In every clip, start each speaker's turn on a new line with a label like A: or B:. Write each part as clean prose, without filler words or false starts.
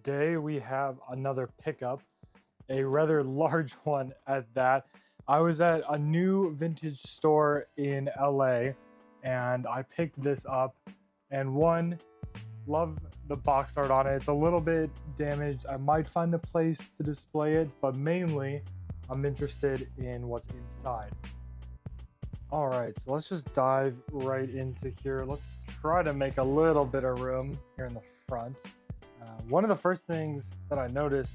A: today we have another pickup, a rather large one at that. I was at a new vintage store in LA and I picked this up, and one, love the box art on it. It's a little bit damaged. I might find a place to display it, but mainly I'm interested in what's inside. All right, so let's just dive right into here. Let's try to make a little bit of room here in the front. One of the first things that I noticed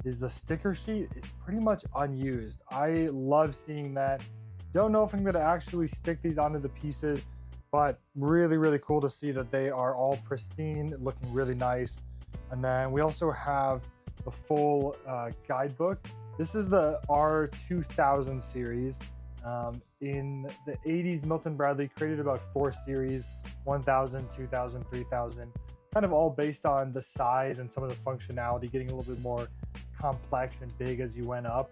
A: is the sticker sheet is pretty much unused. I love seeing that. Don't know if I'm gonna actually stick these onto the pieces, but really cool to see that they are all pristine, looking really nice. And then we also have the full guidebook. This is the R2000 series. In the 80s, Milton Bradley created about 4 series, 1000, 2000, 3000, kind of all based on the size and some of the functionality, getting a little bit more complex and big as you went up.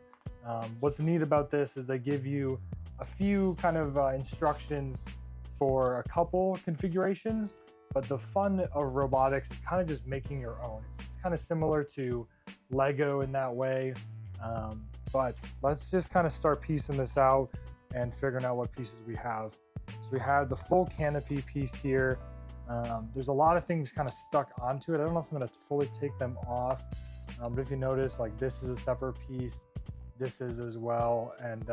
A: What's neat about this is they give you a few kind of instructions for a couple configurations, but the fun of Robotix is kind of just making your own. It's kind of similar to Lego in that way, but let's just kind of start piecing this out and figuring out what pieces we have. So we have the full canopy piece here. There's a lot of things kind of stuck onto it. I don't know if I'm going to fully take them off, but if you notice, like, this is a separate piece, this is as well, and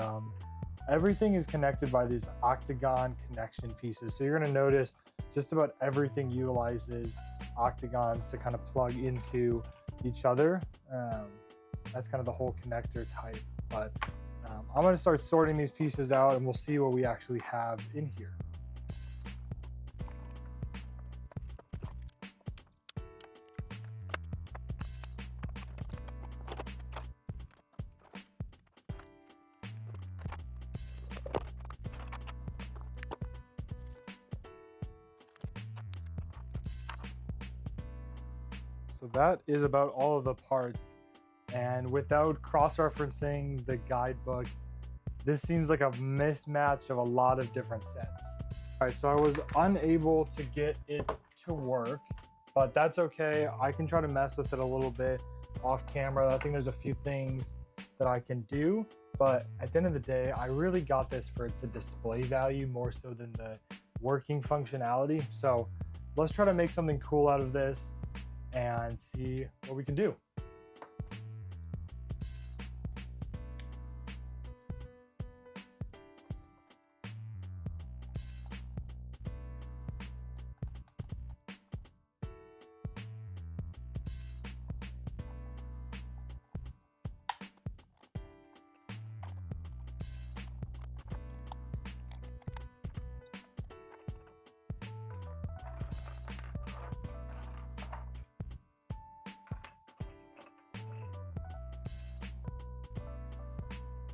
A: everything is connected by these octagon connection pieces. So you're going to notice just about everything utilizes octagons to kind of plug into each other. That's kind of the whole connector type, but I'm going to start sorting these pieces out and we'll see what we actually have in here. So that is about all of the parts, and without cross-referencing the guidebook, this seems like a mismatch of a lot of different sets. All right, so I was unable to get it to work, but that's okay. I can try to mess with it a little bit off camera. I think there's a few things that I can do, but at the end of the day, I really got this for the display value more so than the working functionality. So let's try to make something cool out of this and see what we can do.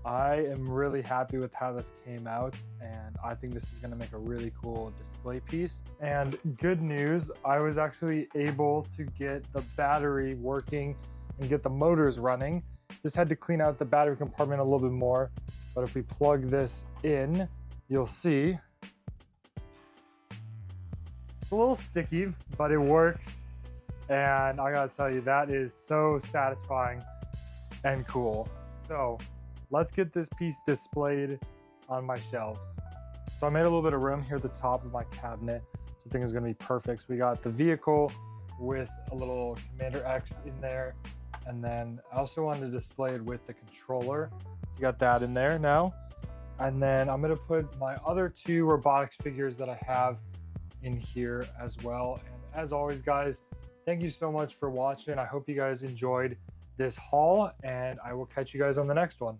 A: I am really happy with how this came out, and I think this is going to make a really cool display piece. And good news, I was actually able to get the battery working and get the motors running. Just had to clean out the battery compartment a little bit more, but if we plug this in, you'll see it's a little sticky, but it works. And I gotta tell you, that is so satisfying and cool. So let's get this piece displayed on my shelves. So I made a little bit of room here at the top of my cabinet. So I think it's gonna be perfect. So we got the vehicle with a little Commander X in there. And then I also wanted to display it with the controller. So you got that in there now. And then I'm gonna put my other 2 Robotix figures that I have in here as well. And as always, guys, thank you so much for watching. I hope you guys enjoyed this haul, and I will catch you guys on the next one.